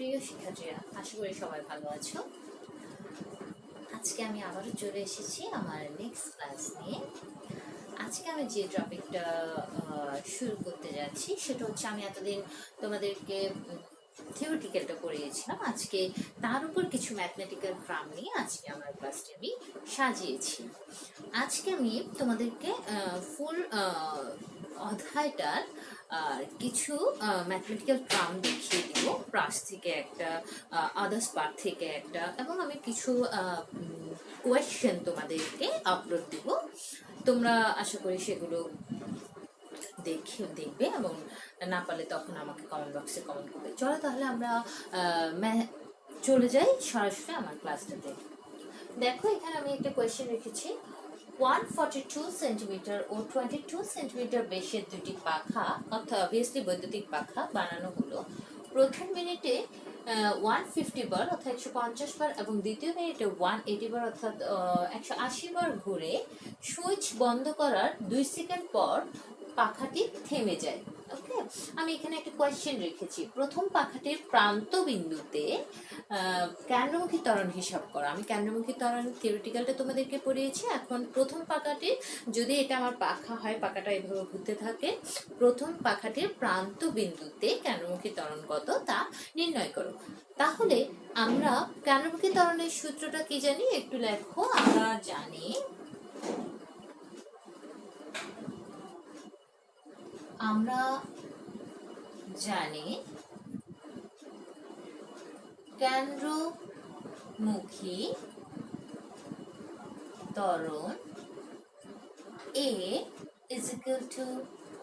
প্রিয় শিক্ষার্থীরা, আশা করি সবাই ভালো আছো। আজকে আমি আবারও চলে এসেছি আমার নেক্সট ক্লাস নিয়ে। আজকে আমি যে টপিকটা শুরু করতে যাচ্ছি সেটা হচ্ছে, আমি এতদিন তোমাদেরকে থিওরিটিক্যালটা পড়িয়েছিলাম। আজকে তার উপর কিছু ম্যাথমেটিক্যাল ফর্ম নিয়ে আজকে আমার ক্লাসটি আমি সাজিয়েছি। আজকে আমি তোমাদেরকে ফুল অধ্যায়টার কিছু ম্যাথমেটিক্যাল টার্ম দেখিয়ে দিব। প্রাস থেকে একটা, আদার্স পার্ট থেকে একটা, এবং আমি কিছু কোয়েশ্চেন তোমাদেরকে আপলোড দিব। তোমরা আশা করি সেগুলো দেখবে, এবং না পারলে তখন আমাকে কমেন্ট বক্সে কমেন্ট করবে। চলো তাহলে আমরা চলে যাই সরাসরি আমার ক্লাসটাতে। দেখো, এখানে আমি একটা কোয়েশ্চেন রেখেছি। 142 সেন্টিমিটার ও 22 সেন্টিমিটার বেশের দুটি পাখা, অর্থাৎ অবভিয়াসলি বৈদ্যুতিক পাখা বানানো হলো। প্রথম মিনিটে 150 বার অর্থাৎ 150 বার, এবং দ্বিতীয় মিনিটে 180 বার অর্থাৎ 180 বার ঘুরে সুইচ বন্ধ করার 2 সেকেন্ড পর পাখাটি থেমে যায়। ওকে, আমি এখানে একটা কোয়েশ্চেন রেখেছি। প্রথম পাখাটির প্রান্ত বিন্দুতে কেন্দ্রমুখী ত্বরণ হিসাব করো। আমি কেন্দ্রমুখী ত্বরণ থিওরিটিক্যালটা তোমাদেরকে পড়িয়েছি। এখন প্রথম পাখাটির, যদি এটা আমার পাখা হয়, পাখাটা এভাবে ঘুরতে থাকে, প্রথম পাখাটির প্রান্ত বিন্দুতে কেন্দ্রমুখী ত্বরণ কত তা নির্ণয় করো। তাহলে আমরা কেন্দ্রমুখী ত্বরণের সূত্রটা কি জানি, একটু লেখো। আমরা জানি কেন্দ্রমুখী ত্বরণ A is equal to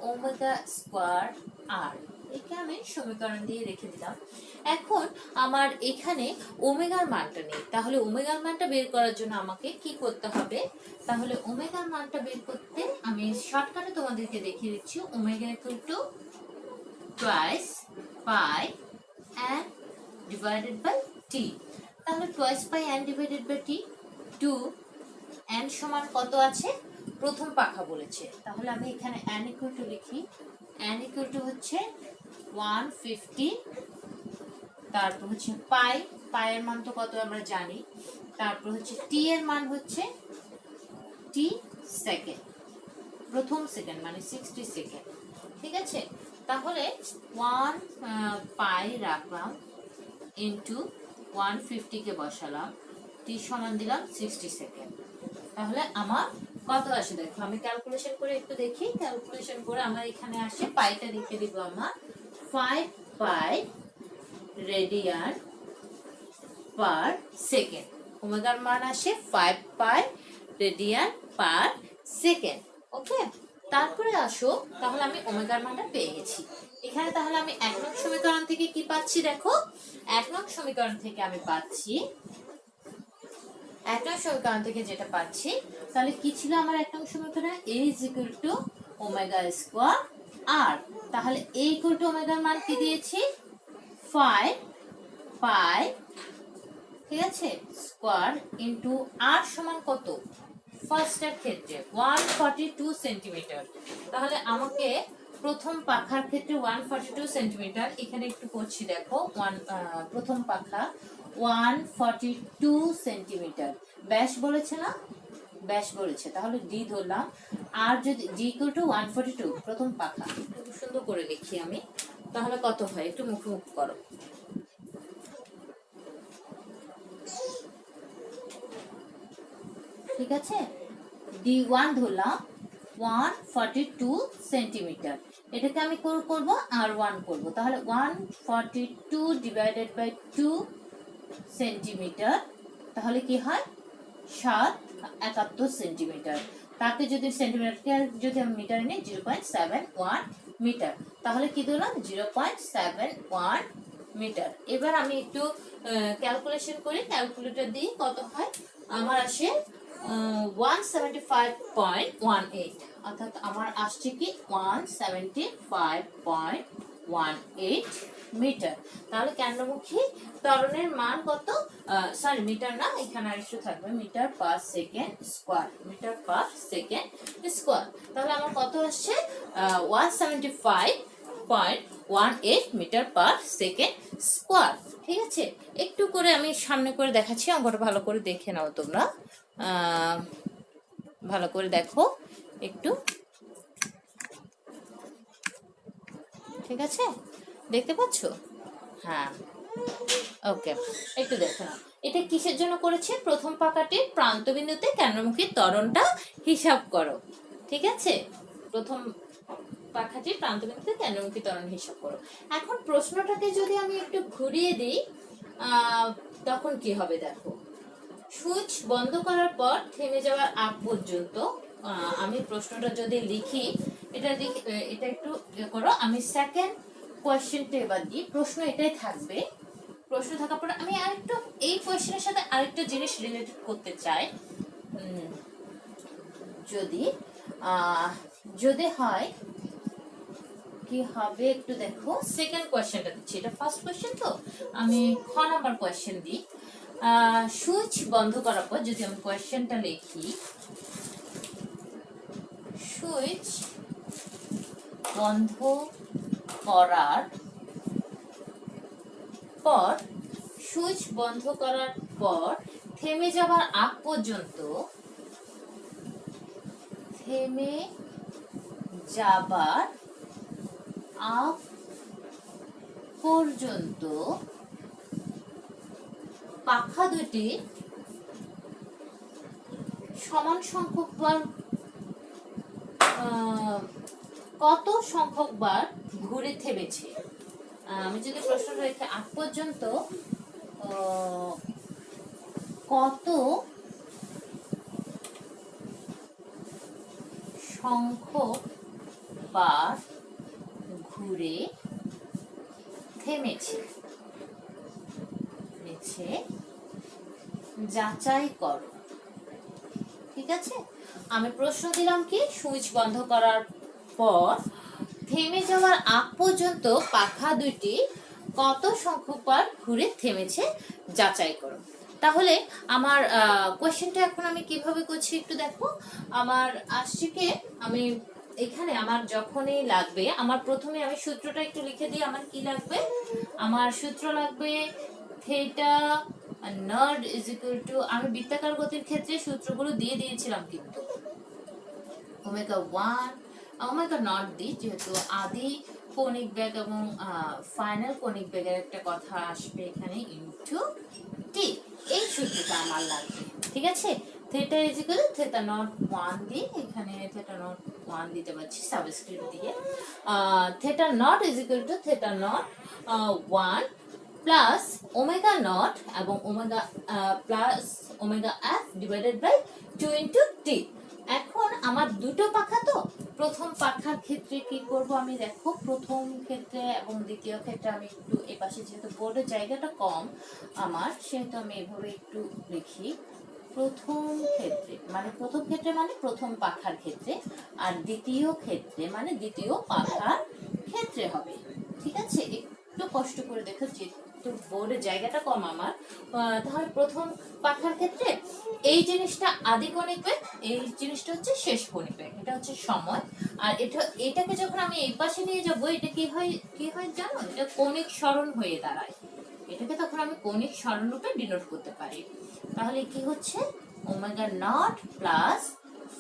omega square R। একে আমি সমীকরণ দিয়ে রেখে দিলাম। এখন আমার এখানে ওমেগার মানটা নেই, তাহলে ওমেগার মানটা বের করার জন্য আমাকে কি করতে হবে? তাহলে ওমেগার মানটা বের করতে আমি শর্টকাটে তোমাদেরকে দেখিয়ে দিচ্ছি। Omega equal to twice pi n divided by T. তাহলে twice pi n divided by T, 2 n সমান কত আছে? প্রথম পাখা বলেছে, তাহলে আমি এখানে n ইকুয়াল টু লিখি। n ইকুয়াল টু হচ্ছে 150, তারপর হচ্ছে পাই, পায়ের মান তো কত আমরা জানি, তারপর হচ্ছে টি এর মান হচ্ছে টি সেকেন্ড, প্রথম সেকেন্ড মানে 60 সেকেন্ড। ঠিক আছে, তাহলে 1 পাই রাখলাম, ইন্টু 150 কে বসালাম, টি সমান দিলাম 60 সেকেন্ড। তাহলে আমার কত আসে দেখো, আমি ক্যালকুলেশন করে একটু দেখি। ক্যালকুলেশন করে আমার এখানে আসে, পাইটা লিখে দিব আমার 5 পাই রেডিয়ান পার সেকেন্ড। ওমেগার মান আসে 5 পাই রেডিয়ান পার সেকেন্ড। ওকে, তারপরে আসো, তাহলে আমি ওমেগার মানটা পেয়ে গেছি এখানে। তাহলে আমি 1 নং সমীকরণ থেকে কি পাচ্ছি দেখো, 1 নং সমীকরণ থেকে আমি পাচ্ছি, 1 নং সমীকরণ থেকে যেটা পাচ্ছি, তাহলে কি ছিল আমার 1 নং সমীকরণ? a is equal to omega square r। তাহলে a equal to ওমেগার মান কি দিয়েছি? 5 পাই, ঠিক আছে, স্কয়ার ইনটু r সমান কত? ফার্স্টের ক্ষেত্রে 142 সেন্টিমিটার। তাহলে আমাকে প্রথম পাখার ক্ষেত্রে 142 সেন্টিমিটার, এখানে একটু করছি দেখো, প্রথম পাখা 142 সেন্টিমিটার ব্যাস বলেছে না? ব্যাস বলেছে, তাহলে ডি ধরলাম। আর যদি ডি ইকুয়াল টু 142 প্রথম পাখা, খুব সুন্দর করে লিখি আমি, তাহলে কত হয় একটু মুখোমুখি করো। ঠিক আছে, ডি ওয়ান ধরলাম 142 সেন্টিমিটার, এটাকে আমি করব আর 1 করব, তাহলে 142 ডিভাইডেড বাই 2 সেন্টিমিটার, তাহলে কি হয়? 771 সেন্টিমিটার। তাকে যদি সেন্টিমিটারকে যদি আমি মিটারে নিই, 0.71 মিটার, তাহলে কি দিলাম? 0.71 মিটার। এবার আমি একটু ক্যালকুলেশন করি, ক্যালকুলেটর দিয়ে কত হয় আমার আসে 175.18, অর্থাৎ আমার আসছে কি 175.18 মিটার। তাহলে কেন্দ্রমুখী ত্বরণের মান কত? সরি, মিটার না, এখানে আরেকটু থাকবে, metre per second square, metre per second square. তাহলে আমার কত আসছে? 175 18 মিটার পার সেকেন্ড স্কোয়ার। ঠিক আছে, একটু করে আমি সামনে করে দেখাচ্ছি, অঙ্কটা ভালো করে দেখে নাও তোমরা, ভালো করে দেখো একটু। ঠিক আছে, দেখতে পাচ্ছ? হ্যাঁ, ওকে, একটু দেখো না, এটা কিসের জন্য করেছে? প্রথম পাকাটির প্রান্তবিন্দুতে কেন্দ্রমুখী ত্বরণটা হিসাব করো। ঠিক আছে, প্রথম পাখাটির প্রান্তবিন্দুতে কেন্দ্রমুখী ত্বরণ হিসাব করো। এখন প্রশ্নটাকে যদি আমি একটু ঘুরিয়ে দিই তখন কি হবে দেখো। সুইচ বন্ধ করার পর থেমে যাওয়ার আগ পর্যন্ত, আমি প্রশ্নটা যদি লিখি, এটা একটু করো। আমি সেকেন্ড কোয়েশ্চেনটা এবার দিই, প্রশ্ন এটাই থাকবে। প্রশ্ন থাকার পর আমি আরেকটু এই কোয়েশ্চেনের সাথে আরেকটা জিনিস রিলেটেড করতে চাই। যদি হয় কি হবে একটু দেখো। সেকেন্ড কোয়েশ্চেনটা দিচ্ছি, এটা ফার্স্ট কোয়েশ্চেন তো, আমি খ নাম্বার কোয়েশ্চেন দিই। সুইচ বন্ধ করার পর যদি আমি কোয়েশ্চেনটা লিখি, সুইচ বন্ধ করার পর, সুইচ বন্ধ করার পর থেমে যাবার আগ পর্যন্ত, থেমে যাবার আগ পর্যন্ত পাখা দুটি সমান সংখ্যক বার, কত সংখ্যক বার ঘুরে থেমেছে। আমি যদি প্রশ্নটা রেখে আগ পর্যন্ত কত সংখ্যক বার ঘুরে থেমেছে যাচাই করো। ঠিক আছে, আমি প্রশ্ন দিলাম কি, সুইচ বন্ধ করার পর থেমে যাওয়ার আগ পর্যন্ত পাখা দুটি কত সংখ্যক বার ঘুরে থেমেছে যাচাই করো। তাহলে আমার কোয়েশ্চেনটা এখন আমি কিভাবে করছি একটু দেখো। আমার আসছে কি, আমি এখানে আমার যখনই লাগবে, আমার প্রথমে আমি সূত্রটা একটু লিখে দিই। আমার কি লাগবে? আমার সূত্র লাগবে theta not is equal two, আমি বৃত্তাকার গতির ক্ষেত্রে সূত্রগুলো দিয়ে দিয়েছিলাম কিন্তু, ওমেগা 1 ওমেগা নট দি, যেহেতু আদি কৌণিক বেগ এবং ফাইনাল কৌণিক বেগের একটা কথা আসবে এখানে, ইনটু টি, এই সূত্রটা আমার লাগবে। ঠিক আছে, theta is equal theta not 1 দি, এখানে থিটা নট 1 দিতে পারছি সাবস্ক্রিপ্ট দিয়ে, theta not is equal to theta not 1 plus omega not এবং omega plus omega F divided by 2 into T. এখন আমার দুটো পাখা তো, প্রথম পাখার ক্ষেত্রে কি করব আমি দেখো, প্রথম ক্ষেত্রে এবং দ্বিতীয় ক্ষেত্রে আমি একটু এই পাশে, যেহেতু বোর্ডের জায়গাটা কম আমার, সেহেতু আমি এভাবে একটু লিখি। প্রথম ক্ষেত্রে মানে প্রথম পাখার ক্ষেত্রে, আর দ্বিতীয় ক্ষেত্রে মানে দ্বিতীয় পাখার ক্ষেত্রে হবে। ঠিক আছে, একটু কষ্ট করে দেখো, যেহেতু বোর্ডের জায়গাটা কম আমার, তাহলে প্রথম পাখার ক্ষেত্রে এই জিনিসটা আদি কৌণিক বেগ, এই জিনিসটা হচ্ছে শেষ কৌণিক বেগ, এটা হচ্ছে সময়। আর এটাকে যখন আমি এই পাশে নিয়ে যাব, এটা কি হয় জানো? এটা কৌণিক সরণ হয়ে দাঁড়ায়, এটাকে তখন আমি কৌণিক সরণ রূপে ডিনোট করতে পারি। তাহলে কি হচ্ছে, omega not plus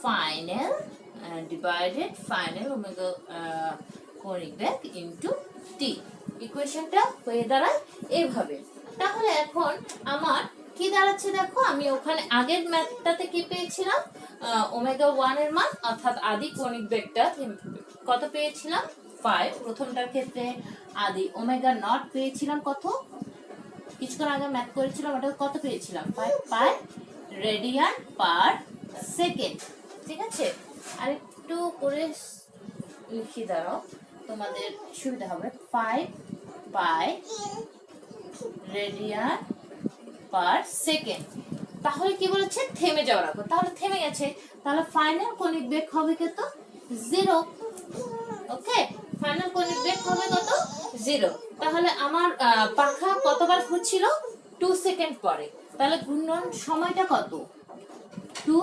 final divided final omega কৌণিক বেগ ইনটু টি। ইকুয়েশনটা হয়ে দাঁড়ায় এইভাবে। তাহলে এখন আমার কি দাঁড়াচ্ছে দেখো, আমি ওখানে আগের ম্যাথটাতে কি পেয়েছিলাম, ওমেগা 1 এর মান, অর্থাৎ আদি কৌণিক বেগটা কত পেয়েছিলাম 5, প্রথমটার ক্ষেত্রে আদি ওমেগা নট পেয়েছিলাম কত, কিছুক্ষণ আগে ম্যাথ করেছিলাম, ওটা কত পেয়েছিলাম 5 পাই রেডিয়ান পার সেকেন্ড। ঠিক আছে, আর একটু করে লিখি দাঁড়াও, তোমাদের সুবিধা হবে। 5 পাই রেডিয়ান পার সেকেন্ড। তাহলে কি বলেছে, থেমে যাওয়ার আগে, তাহলে থেমে গেছে, তাহলে ফাইনাল কৌণিক বেগ হবে কত, 0। ওকে, ফাইনাল কৌণিক বেগ হবে কত, 0। তাহলে আমার পাখা কতবার ঘুরছিল, 2 সেকেন্ড পরে, তাহলে ঘূর্ণন সময়টা কত, 2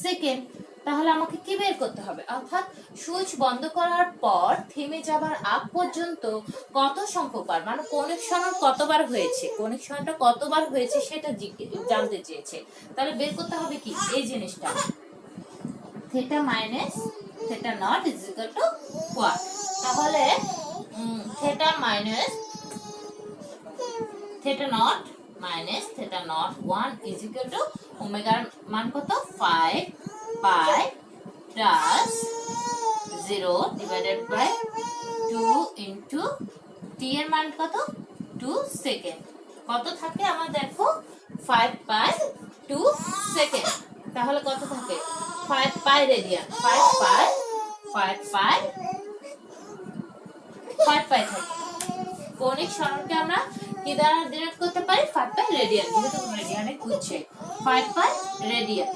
সেকেন্ড। তাহলে আমাকে কি বের করতে হবে, অর্থাৎ সুইচ বন্ধ করার পর থেমে যাবার আগ পর্যন্ত কত সংখ্যক বার, মানে কৌণিক সরণ কতবার হয়েছে, কৌণিক সরণটা কতবার হয়েছে সেটা জানতে চেয়েছে। তাহলে বের করতে হবে কি এই জিনিসটা, theta minus theta not is equal to কোয়াট। তাহলে theta minus theta not minus theta not 1 is equal to ওমেগার মান কত 5 pi plus 0 divided by 2 into T এর মান কত 2 সেকেন্ড। কত থাকে আমার দেখো 5 পাই 2 সেকেন্ড। তাহলে কত থাকে 5 পাই রেডিয়ান, 5 পাই 5 পাই 5 পাই থাকে। কৌণিক সরণকে আমরা কি দ্বারা ডিনোট করতে পারি 5 পাই রেডিয়ান, যেহেতু রেডিয়ানে ঘুরছে 5 পাই রেডিয়ান।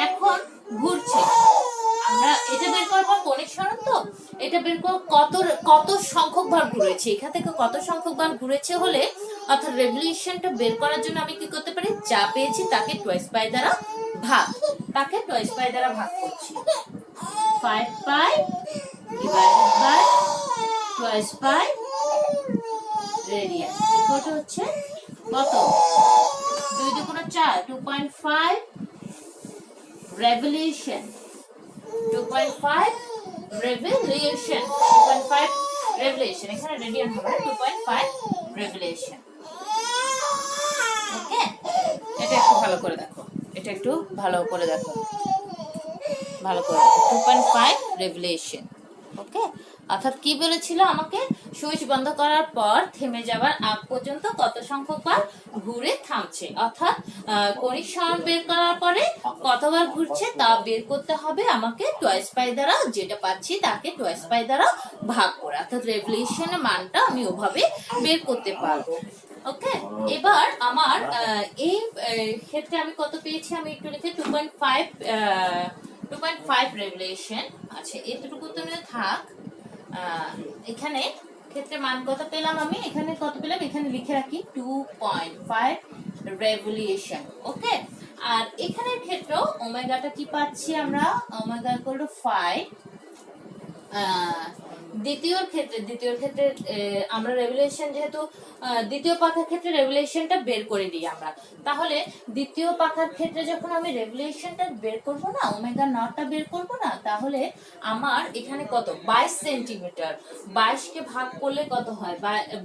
এখন ঘুরছে, আমরা এটা বের করব কৌণিক সরণ, তো এটা বের করব কত সংখ্যক বার ঘুরেছে, এখান থেকে কত সংখ্যক বার ঘুরেছে হলে, অর্থাৎ রেভলিউশনটা বের করার জন্য আমি কি করতে পারি, যা পেয়েছি তাকে টুয়াইস পাই দ্বারা ভাগ, তাকে টুয়াইস পাই দ্বারা ভাগ করছি। 5 pi divided by twice pi radian equal হচ্ছে কত 2 দুগুণ 4 2.5 revolution 2.5 revolution 2.5 revolution, এখানে রেডিয়ান হবে 2.5 revolution। ওকে, এটা একটু ভালো করে দেখো, এটা একটু ভালো করে দেখো, ভালো করে 2.5 revolution। ওকে, অর্থাৎ কি বলেছিল আমাকে, সুইচ বন্ধ করার পর থেমে যাবার আগ পর্যন্ত কত সংখ্যক বার ঘুরে থামছে, অর্থাৎ কৌণিক সরণ বের করার পরে কতবার ঘুরছে তা বের করতে হবে আমাকে টুয়াইস পাই দ্বারা, যেটা পাচ্ছি তাকে টুয়াইস পাই দ্বারা ভাগ করে, অর্থাৎ রেভলিউশনের মানটা আমি ওভাবে বের করতে পারবো। ওকে, এবার আমার এই ক্ষেত্রে আমি কত পেয়েছি, আমি একটু লিখে 2.5 রেভলিউশন আছে, এতটুকু তো থাক। এখানে ক্ষেত্রে মান কত পেলাম, আমি এখানে কত পেলাম এখানে লিখে রাখি 2.5 রেভলিউশন। ওকে, আর এখানের ক্ষেত্রেও ওমেগাটা কি পাচ্ছি আমরা, ওমেগা ইকুয়াল টু 5। দ্বিতীয় ক্ষেত্রে আমরা রেভলিউশন, যেহেতু দ্বিতীয় পাখার ক্ষেত্রে রেভলিউশনটা বের করে দিই আমরা, তাহলে দ্বিতীয় পাখার ক্ষেত্রে যখন আমি রেভলিউশনটা বের করব না, ওমেগা নটটা বের করব না, তাহলে আমার এখানে কত 22 সেন্টিমিটার, 22 কে ভাগ করলে কত হয়,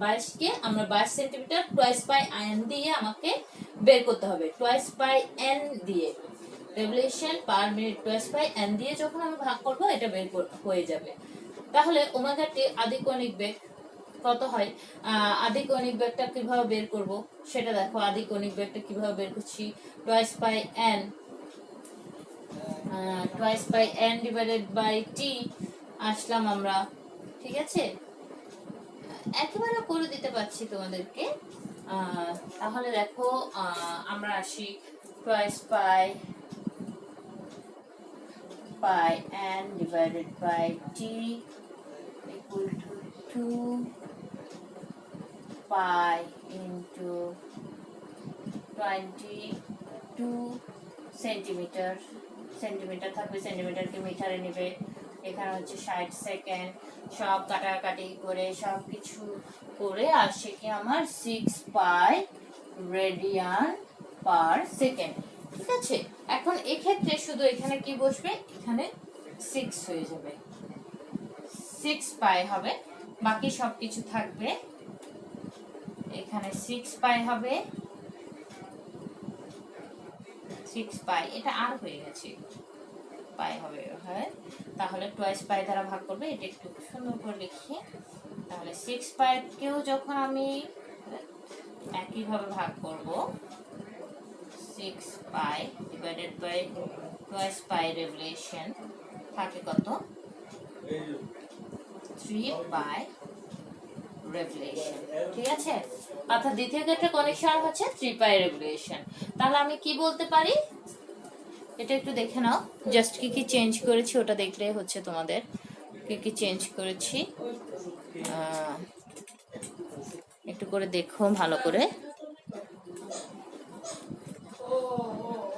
22 কে আমরা 22 সেন্টিমিটার টুয়াইস পাই এন দিয়ে আমাকে বের করতে হবে, টুয়াইস পাই এন দিয়ে revolution per minute twice pi N দিয়ে যখন আমি ভাগ করব এটা বের হয়ে যাবে। তাহলে ওমেগা টি আদিকৌণিক বেগ কত হয়, আদিকৌণিক বেগটা কিভাবে বের করব সেটা দেখো, আদিকৌণিক বেগটা কিভাবে বের করছি, twice pi N divided by T আসলাম আমরা, ঠিক আছে, একেবারে করে দিতে পারছি তোমাদেরকে। তাহলে দেখো আমরা আসি twice pi n divided by t equal to 2 pi into 22 centimetre, centimetre থাকবে, সেন্টিমিটারকে মিটারে নেবে, এখানে হচ্ছে 60 সেকেন্ড, সব কাটাকাটি করে সব কিছু করে আসে কি আমার 6 পাই রেডিয়ান পার সেকেন্ড। ঠিক আছে, এখন এক্ষেত্রে শুধু এখানে কি বসবে, এখানে 6 হয়ে যাবে, 6 পাই হবে, বাকি সব কিছু থাকবে, এখানে 6 পাই হবে, 6 পাই, এটা আর হয়ে গেছে, পাই হবে, হয় তাহলে টুয়াইস পাই দ্বারা ভাগ করবে, এটা একটু সুন্দর করে লিখি, তাহলে 6 পাই কেও যখন আমি একইভাবে ভাগ করব, 6 pi divided by twice pi revolution থাকে কত 3 pi revolution। ঠিক আছে, অর্থাৎ দ্বিতীয় ক্ষেত্রে কৌণিক সরণ হচ্ছে 3 pi revolution। তাহলে আমি কি বলতে পারি, এটা একটু দেখে নাও, জাস্ট কি কি চেঞ্জ করেছি ওটা দেখলে হচ্ছে তোমাদের, কি কি চেঞ্জ করেছি একটু করে দেখো ভালো করে,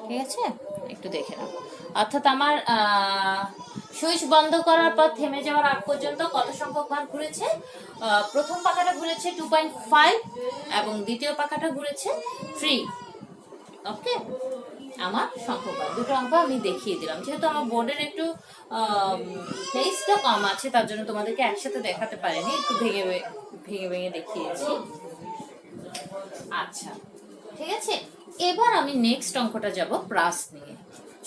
ঠিক আছে। একটু দেখে নাও। অর্থাৎ আমার সুইচ বন্ধ করার পর থেমে যাওয়ার আগ পর্যন্ত কত সংখ্যক বার ঘুরেছে? প্রথম পাখাটা ঘুরেছে 2.5 এবং দ্বিতীয় পাখাটা ঘুরেছে 3। ওকে, আমার সংখ্যক বার দুটো অঙ্ক আমি দেখিয়ে দিলাম। যেহেতু আমার বোর্ডের একটু প্লেসটা কম আছে, তার জন্য তোমাদেরকে একসাথে দেখাতে পারিনি, একটু ভেঙে ভেঙে ভেঙে দেখিয়েছি। আচ্ছা, ঠিক আছে, এবার আমি নেক্সট অঙ্কটা যাব প্রাস নিয়ে।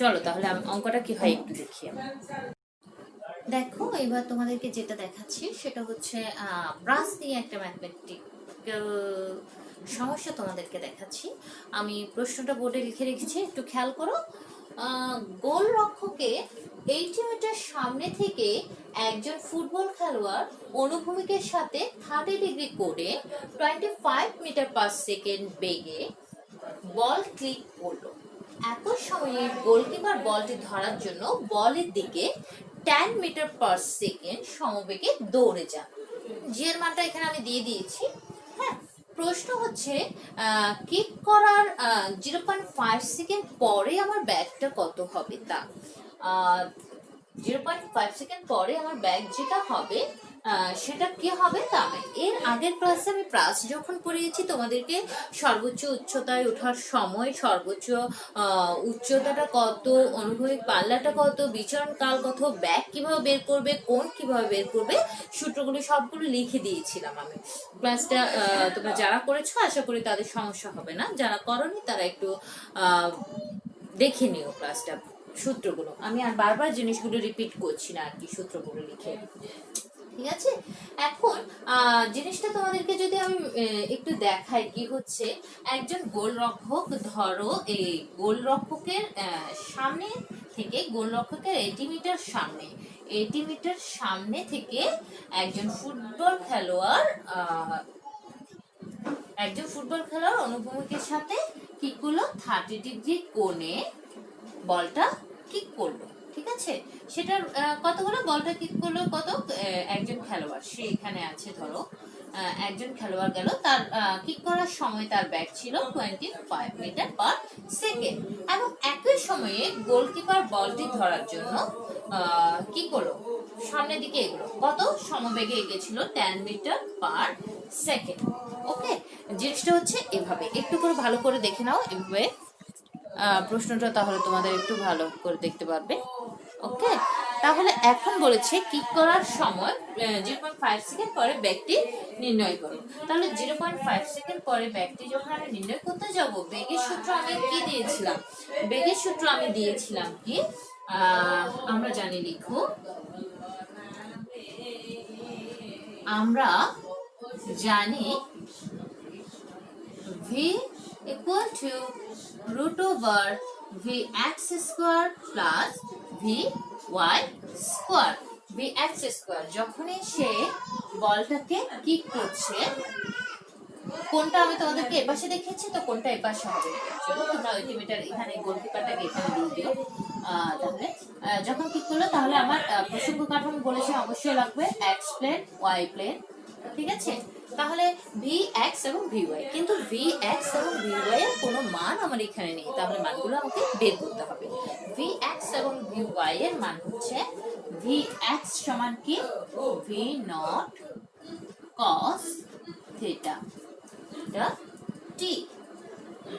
চলো তাহলে আমি অঙ্কটা কি হয় একটু দেখি। দেখো এবার তোমাদেরকে যেটা দেখাচ্ছি সেটা হচ্ছে প্রাস নিয়ে একটা ম্যাথমেটিক্যাল সমস্যা তোমাদেরকে দেখাচ্ছি। আমি প্রশ্নটা বোর্ডে লিখে রেখেছি, একটু খেয়াল করো। গোল রক্ষকে 80 মিটার সামনে থেকে একজন ফুটবল খেলোয়াড় অনুভূমিকের সাথে 30 ডিগ্রি কোণে 25 মিটার পার সেকেন্ড বেগে বল ক্লিক করলো। একই সময়ে গোলকিপার বলটি ধরার জন্য বলের দিকে 10 মিটার পার সেকেন্ড সমবেগে দৌড়ে যান। জি এর মানটা এখানে আমি দিয়ে দিয়েছি। হ্যাঁ, প্রশ্ন হচ্ছে কিক করার 0.5 সেকেন্ড পরে আমার ব্যাগটা কত হবে তা। 0.5 সেকেন্ড পরে আমার ব্যাগ যেটা হবে সেটা কি হবে তা। এর আগের ক্লাসে আমি প্রাস যখন পড়িয়েছি তোমাদেরকে সর্বোচ্চ উচ্চতায় ওঠার সময়, সর্বোচ্চ উচ্চতাটা কত, অনুভূমিক পাল্লাটা কত, বিচরণ কাল কত, ব্যাগ কিভাবে বের করবে, কোণ কিভাবে বের করবে, সূত্রগুলো সবগুলো লিখে দিয়েছিলাম আমি। ক্লাসটা তোমরা যারা করেছো আশা করি তাদের সমস্যা হবে না, যারা করনি তারা একটু দেখে নিও ক্লাসটা, সূত্রগুলো। আমি আর বারবার জিনিসগুলো রিপিট করছি না আর কি, সূত্রগুলো লিখে। ঠিক আছে, এখন জিনিসটা তোমাদেরকে যদি আমি একটু দেখাই কি হচ্ছে। একজন গোলরক্ষক, ধরো এই গোলরক্ষকের সামনে থেকে, গোলরক্ষকের 80 মিটার সামনে, 80 মিটার সামনে থেকে একজন ফুটবল খেলোয়াড় অনুভূমিকের সাথে কি করলো, 30 ডিগ্রি কোণে বলটা কিক করলো। ঠিক আছে, সেটার কতগুলো বলটা কিক করলো, কত, একজন খেলোয়াড় সে এখানে আছে, ধরো একজন খেলোয়াড় গেল, তার কিক করার সময় তার ব্যাগ ছিল 25 মিটার পার সেকেন্ড, এবং একই সময়ে গোলকিপার বলটি ধরার জন্য কি করলো, সামনের দিকে এগুলো কত সমবেগে এগেছিল 10 মিটার পার সেকেন্ড। ওকে, জিনিসটা হচ্ছে এভাবে, একটু করে ভালো করে দেখে নাও এভাবে প্রশ্নটা, তাহলে তোমাদের একটু ভালো করে দেখতে পারবে। ওকে, তাহলে এখন বলেছে কিক করার সময় 0.5 সেকেন্ড পরে ব্যাগটি নির্ণয় করো। তাহলে 0.5 সেকেন্ড পরে ব্যাগটি যখন আমি নির্ণয় করতে যাব, বেগের সূত্র আমি কি দিয়েছিলাম, বেগের সূত্র আমি দিয়েছিলাম কি, আমরা জানি, লিখো, আমরা জানি v equal to root over vx square plus vy square, vx square। যখনই সে বলটাকে কিক করছে, কোনটা আমি তোমাদেরকে এপাশে দেখিয়েছি, তো কোনটা এপাশে হবে, চলো তোমরা 80 মিটার এখানে গোলকিপারটাকে এখানে দিয়ে দিও। তাহলে যখন কিক করলো, তাহলে আমার প্রসঙ্গ কাঠামো বলেছে অবশ্যই লাগবে x প্লেন y প্লেন। ঠিক আছে, তাহলে vx এবং vy, কিন্তু vx এবং vy এর কোনো মান আমার এখানে নেই, তাহলে মানগুলো আমাকে বের করতে হবে। vx এবং vy এর মান হচ্ছে, vx সমান কি, v not cos theta t,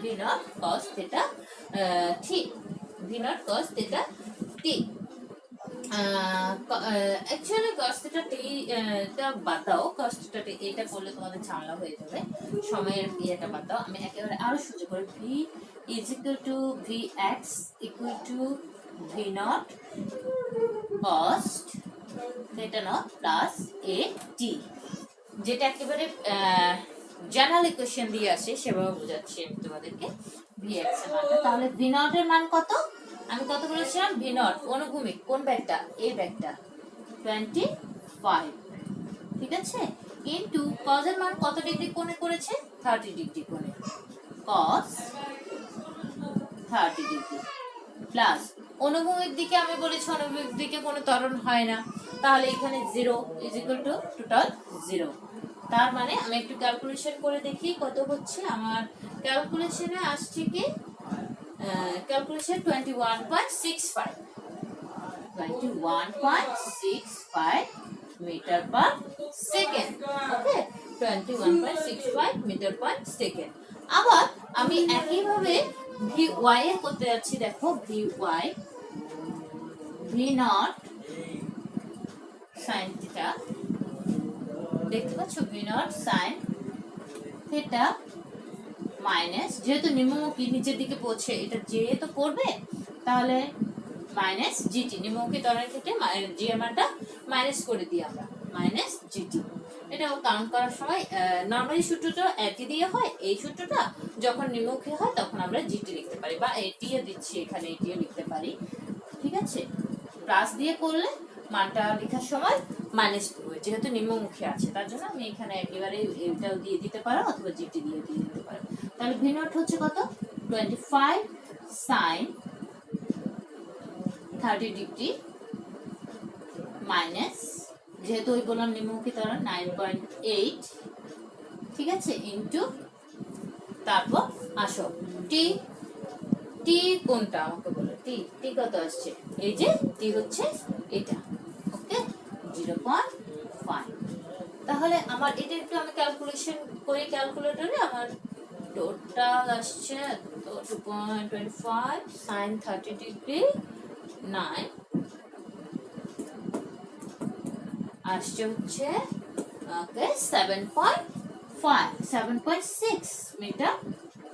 v not cos theta t, v not cos theta t। Actually cos theta t টা বাদ দাও, cos theta t এটা করলে তোমাদের ঝামেলা হয়ে যাবে, সময়ের ইয়েটা বাদ দাও। আমি একেবারে আরো সোজা করে, v is equal to vx equal to v not cos theta not plus a t, যেটা একেবারে জেনারেল ইকুয়েশন দিয়ে আসে সেভাবে বোঝাচ্ছি আমি তোমাদেরকে vx এর মানটা। তাহলে v not এর মান কত, আমি কত বলেছিলাম, v not অনুভূমিক কোন ব্যাগটা, এই ব্যাগটা 25, ঠিক আছে, ইনটু cos এর মান কত ডিগ্রি কোণে করেছে, 30 ডিগ্রি কোণে, cos 30 ডিগ্রি প্লাস অনুভূমিক দিকে আমি বলেছি অনুভূমিক দিকে কোনো ত্বরণ হয় না, তাহলে এখানে 0 ইজ ইকুয়াল টু টোটাল 0। তার মানে আমি একটু ক্যালকুলেশন করে দেখি কত হচ্ছে। আমার ক্যালকুলেশনে আসছে কি calculation 21.65 metre per second. Okay, 21.65 metre per second. আবার আমি একইভাবে ভি ওয়াই এর করতে যাচ্ছি। দেখো V Y, V not sine theta, দেখতে পাচ্ছ V not sine theta minus, যেহেতু নিম্নমুখী নিচের দিকে পড়ছে, এটা যেহেতু করবে তাহলে মাইনাস জিটি, নিম্নমুখী ত্বরণের ক্ষেত্রে জি আমারটা মাইনাস করে দিই আমরা, মাইনাস জিটি। এটা কাউন্ট করার সময় নর্মালি সূত্রটা একই দিয়ে হয়, এই সূত্রটা যখন নিম্নমুখী হয় তখন আমরা জিটি লিখতে পারি, বা এটিও দিচ্ছি এখানে, এটিও লিখতে পারি। ঠিক আছে, প্লাস দিয়ে করলে মানটা লেখার সময় মাইনাস করবে, যেহেতু নিম্নমুখী আছে তার জন্য আমি এখানে একেবারে এটাও দিয়ে দিতে পারো অথবা জিটি দিয়ে দিতে পারো। তাহলে ভি নট হচ্ছে কত, 25 সাইন 30 ডিগ্রি মাইনাস, যেহেতু ওই বললাম নিম্নমুখী ত্বরণ 9.8, ঠিক আছে, ইন্টু, তারপর আসো টি, টি কোনটা আমাকে বলো, টি টি কত আসছে, এই যে টি হচ্ছে এটা। ওকে, 0.5। তাহলে আমার এটা একটু আমি ক্যালকুলেশন করি ক্যালকুলেটরে, আমার টোটাল আসছে তো 2.25 সাইন 30 ডিগ্রি 9 আসছে হচ্ছে ওকে 7.6 মিটার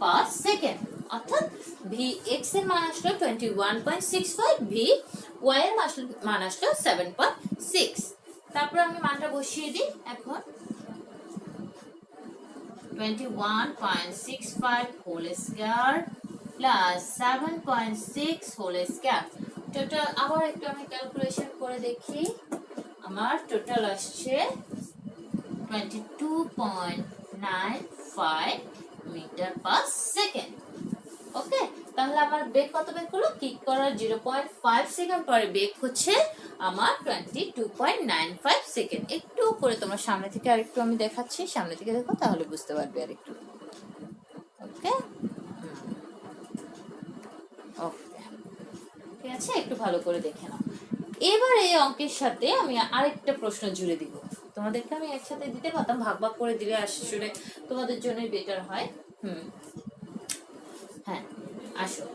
পার সেকেন্ড। অর্থাৎ ভি এক্স এর মান আসলো 21.65, ভি ওয়াই এর মান আসলো 7.6। তারপর আমি মানটা বসিয়ে দিই এখন, 21.65 whole square plus 7.6 whole square, total আবার একটু আমি ক্যালকুলেশন করে দেখি, আমার টোটাল আসছে 22.95 মিটার পার সেকেন্ড। ওকে, তাহলে আমার বেগ কত বেগ হলো, কিক করার 0.5 সেকেন্ড পরে বেগ হচ্ছে আমার 22.95 সেকেন্ড। একটু করে তোমার সামনে থেকে আরেকটু আমি দেখাচ্ছি, সামনে থেকে দেখো তাহলে বুঝতে পারবে আরেকটু। ওকে ওকে, ঠিক আছে, একটু ভালো করে দেখে নাও। এবার এই অঙ্কের সাথে আমি আরেকটা প্রশ্ন জুড়ে দিব, তোমাদেরকে আমি একসাথে দিতে পারতাম, ভাগ ভাগ করে দিলে আসলে তোমাদের জন্যই বেটার হয়। হ্যাঁ, আসো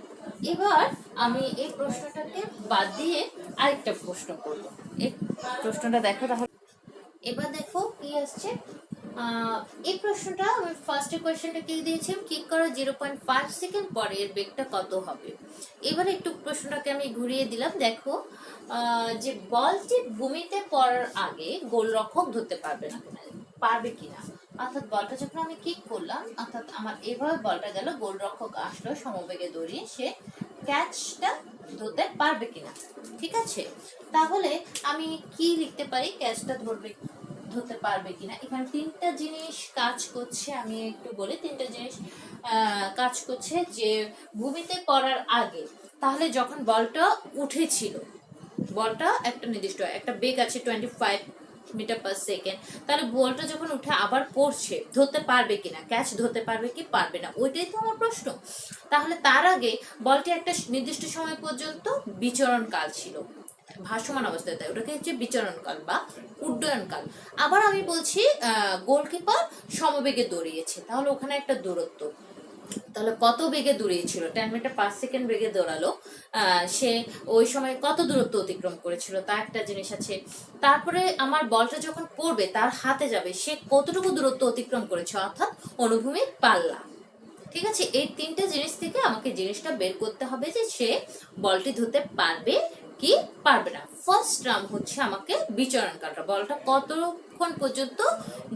এবার আমি এই প্রশ্নটাকে বাদ দিয়ে আরেকটা প্রশ্ন করব। এই প্রশ্নটা দেখো তাহলে, এবার দেখো কি আসছে। এই প্রশ্নটা আমি ফার্স্ট কোয়েশ্চেনটা কি দিয়েছি, কিক করা 0.5 সেকেন্ড পরে এর বেগটা কত হবে। এবারে একটু প্রশ্নটাকে আমি ঘুরিয়ে দিলাম। দেখো যে বলটি ভূমিতে পড়ার আগে গোলরক্ষক ধরতে পারবে না, পারবে কিনা, অর্থাৎ বলটা যখন আমি কিক করলাম, অর্থাৎ আমার এভাবে বলটা গেল, গোলরক্ষক আসলো সমবেগে দৌড়িয়ে, সে ক্যাচটা ধরতে পারবে কিনা। ঠিক আছে, তাহলে আমি কি লিখতে পারি, ক্যাচটা ধরতে পারবে কিনা। এখানে তিনটা জিনিস কাজ করছে, আমি একটু বলি তিনটা জিনিস কাজ করছে। যে ভূমিতে পড়ার আগে, তাহলে যখন বলটা উঠেছিল, বলটা একটা নির্দিষ্ট একটা বেগ আছে 25 মিটার পার সেকেন্ড, তাহলে বলটা যখন উঠে আবার পড়ছে, ধরতে পারবে কিনা, ক্যাচ ধরতে পারবে কি পারবে না, ওইটাই তো আমার প্রশ্ন। তাহলে তার আগে বলটি একটা নির্দিষ্ট সময় পর্যন্ত বিচরণকাল ছিল, ভাসমান অবস্থায়, তাই ওটাকে হচ্ছে বিচরণকাল বা উড্ডয়নকাল। আবার আমি বলছি গোলকিপার সমবেগে দৌড়িয়েছে, তাহলে ওখানে একটা দূরত্ব, তাহলে কত বেগে দৌড়িয়েছিল, 10 মিটার পার সেকেন্ড বেগে দৌড়ালো, সে ওই সময় কত দূরত্ব অতিক্রম করেছিল তা একটা জিনিস আছে। তারপরে আমার বলটা যখন পড়বে তার হাতে যাবে, সে কতটুকু দূরত্ব অতিক্রম করেছে, অর্থাৎ অনুভূমিক পাল্লা। ঠিক আছে, এই তিনটে জিনিস থেকে আমাকে জিনিসটা বের করতে হবে যে সে বলটি ধরতে পারবে কি পারবে না। ফার্স্ট টার্ম হচ্ছে আমাকে বিচরণকালটা, বলটা কতক্ষণ পর্যন্ত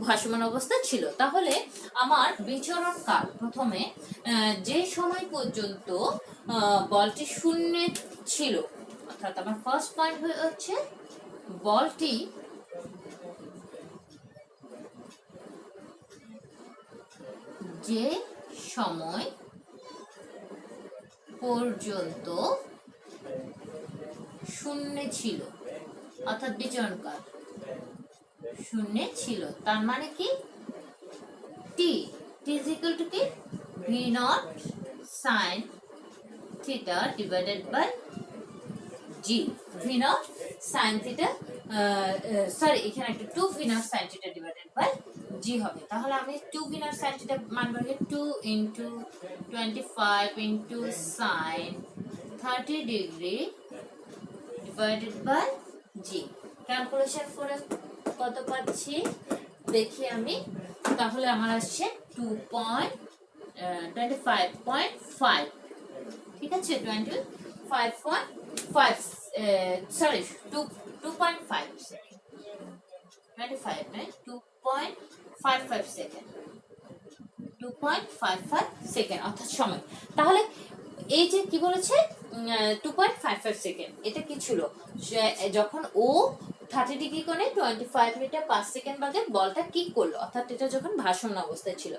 ভাসমান অবস্থা ছিল। তাহলে আমার বিচরণকাল প্রথমে যে সময় পর্যন্ত বলটি শূন্যে ছিল, অর্থাৎ আমার ফার্স্ট পয়েন্ট হচ্ছে বলটি যে সময় পর্যন্ত শূন্যে ছিল, অর্থাৎ বিচরণকাল শূন্যে ছিল, তার মানে কি T, T is equal to কি, V not sine theta divided by G, V not sine theta, sorry এখানে একটা 2 V not sine theta divided by G হবে। তাহলে আমি 2 ভি নট সাইন থিটা মান বলবো 2 into 25 into sine 30 degree divided by G. Calculation করে কত পাচ্ছি দেখি আমি, তাহলে আমার আসছে 25.5, ঠিক আছে 25.5, সরি 2.5 সেকেন্ড, 25 নয় 2.55 সেকেন্ড, 2.55 সেকেন্ড অর্থাৎ সময়। তাহলে এই যে কি বলেছে 2.55 সেকেন্ড, এটা কি ছিল যখন ও 30 ডিগ্রি কোণে 25 মিটার পার সেকেন্ড বাদে বলটা কিক করলো, অর্থাৎ এটা যখন ভাসমান অবস্থায় ছিল।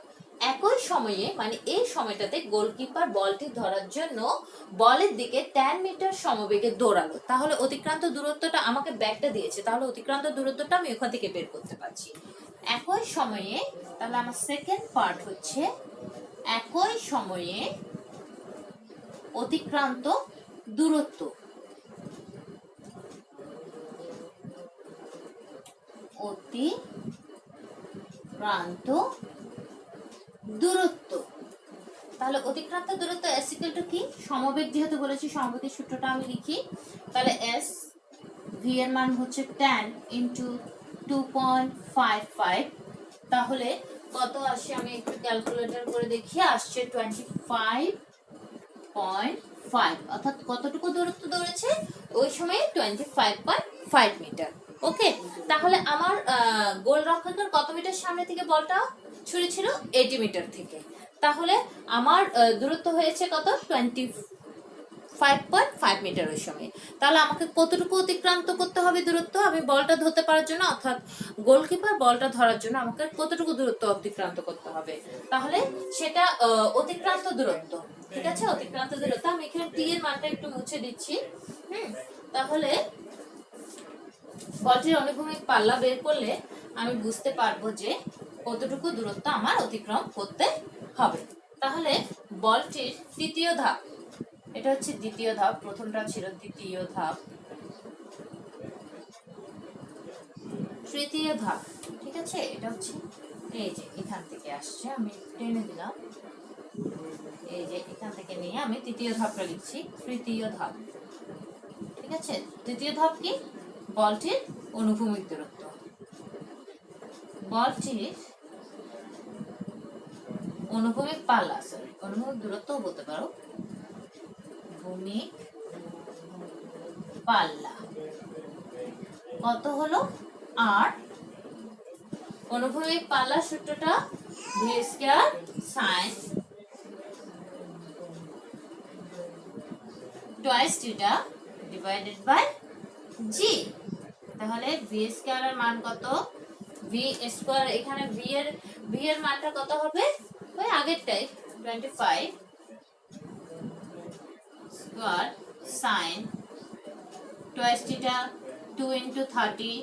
একই সময়ে মানে এই সময়টাতে গোলকিপার বলটি ধরার জন্য বলের দিকে 10 মিটার সমবেগে দৌড়ালো। তাহলে অতিক্রান্ত দূরত্বটা আমাকে ব্যাগটা দিয়েছে, তাহলে অতিক্রান্ত দূরত্বটা আমি ওখান থেকে বের করতে পারছি। একই সময়ে তাহলে আমার সেকেন্ড পার্ট হচ্ছে একই সময়ে অতিক্রান্ত দূরত্ব, অতিক্রান্ত দূরত্ব। তাহলে অতিক্রান্ত দূরত্ব s ইকুয়াল টু কি, সমবেগ যেহেতু বলেছি সমবেগের সূত্রটা আমি লিখি। তাহলে s v এর মান হচ্ছে 10 ইনটু 2.55, তাহলে কত আসে আমি একটু ক্যালকুলেটর করে দেখি, আসছে 25.5, অর্থাৎ কতটুকু দূরত্ব দৌড়েছে ওই সময়ে 25.5 মিটার। ওকে, তাহলে আমার গোলরক্ষকের কত মিটার সামনে থেকে বলটা ছুঁড়েছিল 80 মিটার থেকে, তাহলে আমার দূরত্ব হয়েছে কত 25.5 মিটার ওই সময়। তাহলে আমাকে কতটুকু অতিক্রান্ত করতে হবে দূরত্ব আমি বলটা ধরতে পারার জন্য, অর্থাৎ গোলকিপার বলটা ধরার জন্য আমাকে কতটুকু দূরত্ব অতিক্রান্ত করতে হবে, তাহলে সেটা অতিক্রান্ত দূরত্ব, ঠিক আছে অতিক্রান্ত দূরত্ব। আমি এখানে টি এর মানটা একটু মুছে দিচ্ছি। তাহলে বলটির অনুভূমিক পাল্লা বের করলে আমি বুঝতে পারবো যে কতটুকু দূরত্ব আমার অতিক্রম করতে হবে। তাহলে বলটির তৃতীয় ধাপ, এটা হচ্ছে দ্বিতীয় ধাপ, প্রথমটা ছিল দ্বিতীয় ধাপ, তৃতীয় ধাপ, ঠিক আছে এটা হচ্ছে এই যে এখান থেকে আসছে, আমি টেনে দিলাম, এই যে এখান থেকে নিয়ে আমি তৃতীয় ধাপটা লিখছি, তৃতীয় ধাপ, ঠিক আছে। তৃতীয় ধাপ কি, বলটির অনুভূমিক দূরত্ব, বলটির অনুভূমিক পাল্লা, সরি অনুভূমিক দূরত্বও বলতে পারো, ভূমিক পাল্লা কত হলো আর অনুভূমিক পাল্লা সূত্রটা v square sin twice theta divided by g। তাহলে v স্কয়ার এর মান কত, v স্কয়ার, এখানে v এর মানটা কত হবে ওই আগেরটাই 25 square sin twice theta 2 into 30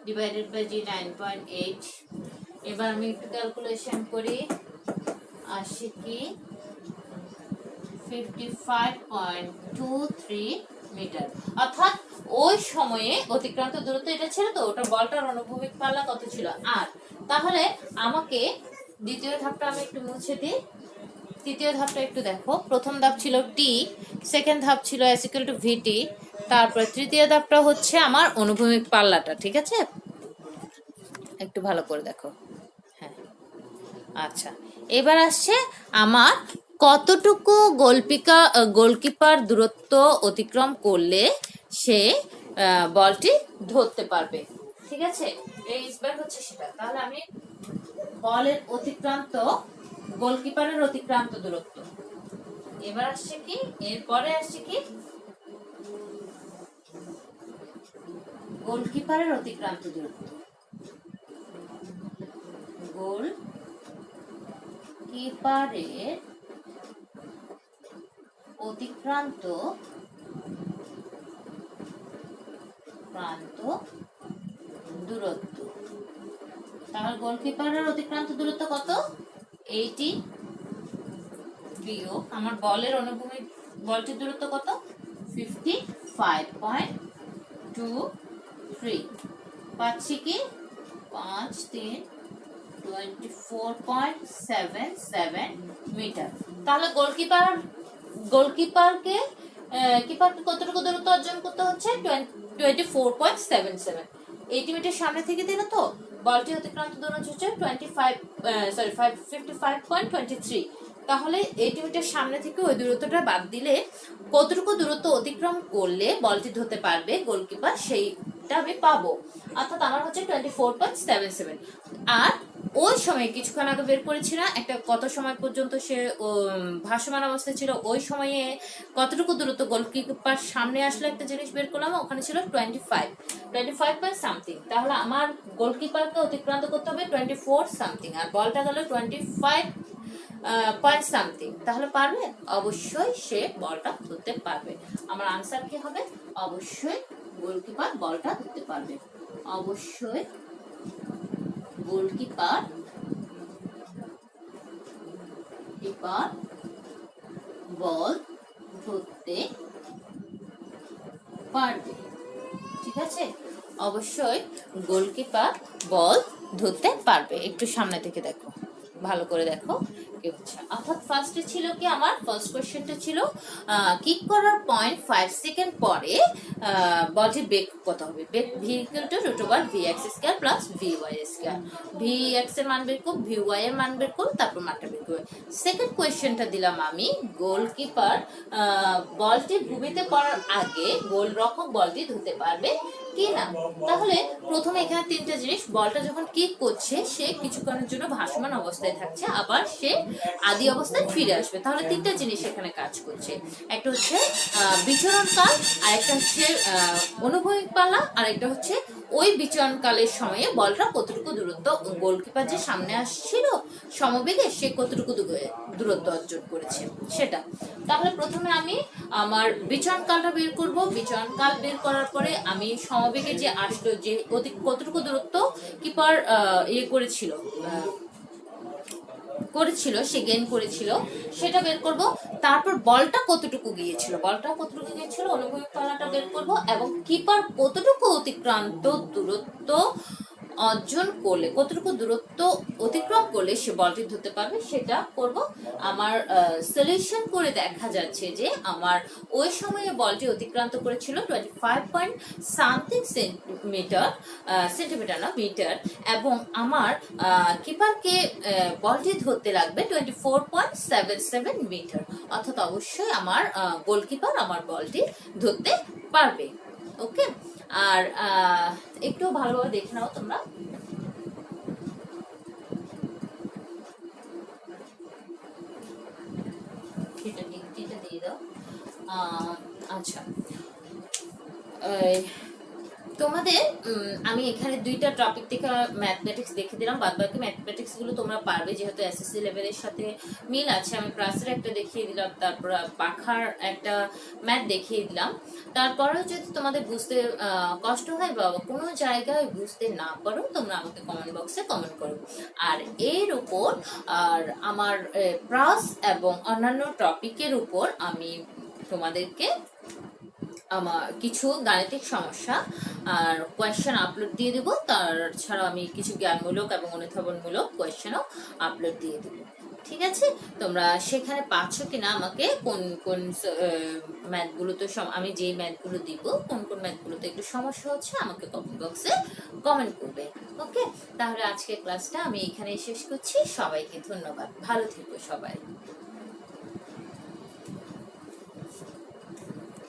divided by g 9.8। এবার আমি একটু ক্যালকুলেশন করি, আসে কি 55.23 মিটার, অর্থাৎ ওই সময়ে অতিক্রান্ত দূরত্ব এটা ছিল, তো ওটা বলটার অনুভূমিক পাল্লা কত ছিল আর। তাহলে আমাকে দ্বিতীয় ধাপটা আমি একটু মুছে দিই, তৃতীয় ধাপটা একটু দেখো, প্রথম ধাপ ছিল টি, সেকেন্ড ধাপ ছিল s equal to vt, তারপরে তৃতীয় ধাপটা হচ্ছে আমার অনুভূমিক পাল্লাটা, ঠিক আছে একটু ভালো করে দেখো। হ্যাঁ আচ্ছা, এবার আসছে আমার কতটুকু গোলকিপার দূরত্ব অতিক্রম করলে সে বলটি ধরতে পারবে, ঠিক আছে এইবার হচ্ছে সেটা। তাহলে আমি বলের অতিক্রান্ত, গোলকিপারের অতিক্রান্ত দূরত্ব, এবার আসছে কি, এরপরে আসছে কি গোলকিপারের অতিক্রান্ত দূরত্ব, গোলকিপারের অতিক্রান্ত দূরত্ব। তাহলে গোলকিপারের অতিক্রান্ত দূরত্ব কত, 80 বিয়োগ আমার বলের অনুভূমিক বলটির দূরত্ব কত 55.23 পাচ্ছি কি 5 3 24.77 মিটার। তাহলে গোলকিপারকে কতটুকু দূরত্ব অর্জন করতে হচ্ছে 24.77। 80 মিটার সামনে থেকে দিলে তো বলটি অতিক্রান্ত দূরত্ব হচ্ছে 55.23। তাহলে 80 মিটার সামনে থেকে ওই দূরত্বটা বাদ দিলে কতটুকু দূরত্ব অতিক্রম করলে বলটি ধরতে পারবে গোলকিপার সেইটা আমি পাবো। অর্থাৎ আমার হচ্ছে 24.77। আর ওই সময় কিছুক্ষণ আগে বের করেছি না একটা কত সময় পর্যন্ত সে ভাসমান অবস্থায় ছিল, ওই সময়ে কতটুকু দূরত্ব গোলকিপার সামনে আসলে একটা জিনিস বের করলাম, ওখানে ছিল 25 পয়েন্ট সামথিং। তাহলে আমার গোলকিপারকে অতিক্রান্ত করতে হবে 24 সামথিং, আর বলটা গেল 25 পয়েন্ট সামথিং। তাহলে পারবে? অবশ্যই সে বলটা ধরতে পারবে। আমার আনসার কি হবে? অবশ্যই গোলকিপার বলটা ধরতে পারবে। অবশ্যই গোলকিপার বল ধরতে পারবে। ঠিক আছে, অবশ্যই গোলকিপার বল ধরতে পারবে। একটু সামনে থেকে দেখো, ভালো করে দেখো কি হচ্ছে। অর্থাৎ ফার্স্টে ছিল কি, আমার ফার্স্ট কোশ্চেনটা ছিল কিক করার 0.5 সেকেন্ড পরে বলটির বেগ কত হবে। বেগ V equal to root over V X square plus V Y square. V X এর মান বের করব, ভি ওয়াই এর মান বের করব, তারপর মানটা বের করব। সেকেন্ড কোশ্চেনটা দিলাম আমি, গোলকিপার বলটি ভূমিতে পড়ার আগে গোলরক্ষক বলটি ধরতে পারবে কি না। তাহলে প্রথমে এখানে তিনটা জিনিস, বলটা যখন কিক করছে সে কিছুক্ষণের জন্য ভাসমান অবস্থায় থাকছে, আবার সে আদি অবস্থায় ফিরে আসবে। তাহলে তিনটা জিনিস এখানে কাজ করছে, একটা হচ্ছে বিচরণ কাল, আরেকটা হচ্ছে অনুভূমিক পালা, আরেকটা হচ্ছে ওই বিচরণ কালের সময়ে বলটা কতটুকু দূরত্ব গোলকিপার যে সামনে আসছিল সমবেগে সে কতটুকু দূরত্ব অর্জন করেছে সেটা। তাহলে প্রথমে আমি আমার বিচরণ কালটা বের করব। বিচরণ কাল বের করার পরে আমি সমবেগে যে আসলো যে কতটুকু দূরত্ব কিপার করেছিল সে গেইন করেছিল সেটা বের করব। তারপর বলটা কতটুকু গিয়েছিল অনুভূমিক পালাটা বের করব, এবং কিপার কতটুকু অতিক্রান্ত দূরত্ব অর্জন করলে, কতটুকু দূরত্ব অতিক্রম করলে সে বলটি ধরতে পারবে সেটা করব। আমার সলিউশন করে দেখা যাচ্ছে যে আমার ওই সময়ে বলটি অতিক্রান্ত করেছিল 25 পয়েন্ট সামথিং সেন্টিমিটার না মিটার, এবং আমার কিপারকে বলটি ধরতে লাগবে 24.77 মিটার। অর্থাৎ অবশ্যই আমার গোলকিপার আমার বলটি ধরতে পারবে। ওকে, আর একটু ভালোভাবে দেখে নাও তোমরা। এটা দিয়ে দাও। আচ্ছা, তোমাদের আমি এখানে দুইটা টপিক থেকে ম্যাথমেটিক্স দেখে দিলাম, বাদ বাকি ম্যাথমেটিক্স গুলো তোমরা পারবে যেহেতু এসএসসি লেভেলের সাথে মিল আছে। আমি প্রাসের একটা দেখিয়ে দিলাম, তারপর পাখার একটা ম্যাথ দেখিয়ে দিলাম। তারপরেও যদি তোমাদের বুঝতে কষ্ট হয় বা কোনো জায়গায় বুঝতে না পারো, তোমরা আমাকে কমেন্ট বক্সে কমেন্ট করো। আর এর উপর আর আমার প্রাস এবং অন্যান্য টপিকের উপর আমি তোমাদেরকে আমার কিছু গাণিতিক সমস্যা আর কোয়েশ্চেন আপলোড দিয়ে দেবো। তাছাড়া আমি কিছু জ্ঞানমূলক এবং অনুধাবনমূলক কোয়েশ্চেনও আপলোড দিয়ে দেবো। ঠিক আছে, তোমরা সেখানে পাচ্ছ কিনা আমাকে কোন কোন ম্যাথগুলোতে আমি যেই ম্যাথগুলো দিব কোন কোন ম্যাথগুলোতে একটু সমস্যা হচ্ছে আমাকে কমেন্ট বক্সে কমেন্ট করবে। ওকে, তাহলে আজকের ক্লাসটা আমি এখানেই শেষ করছি। সবাইকে ধন্যবাদ, ভালো থেকো সবাই।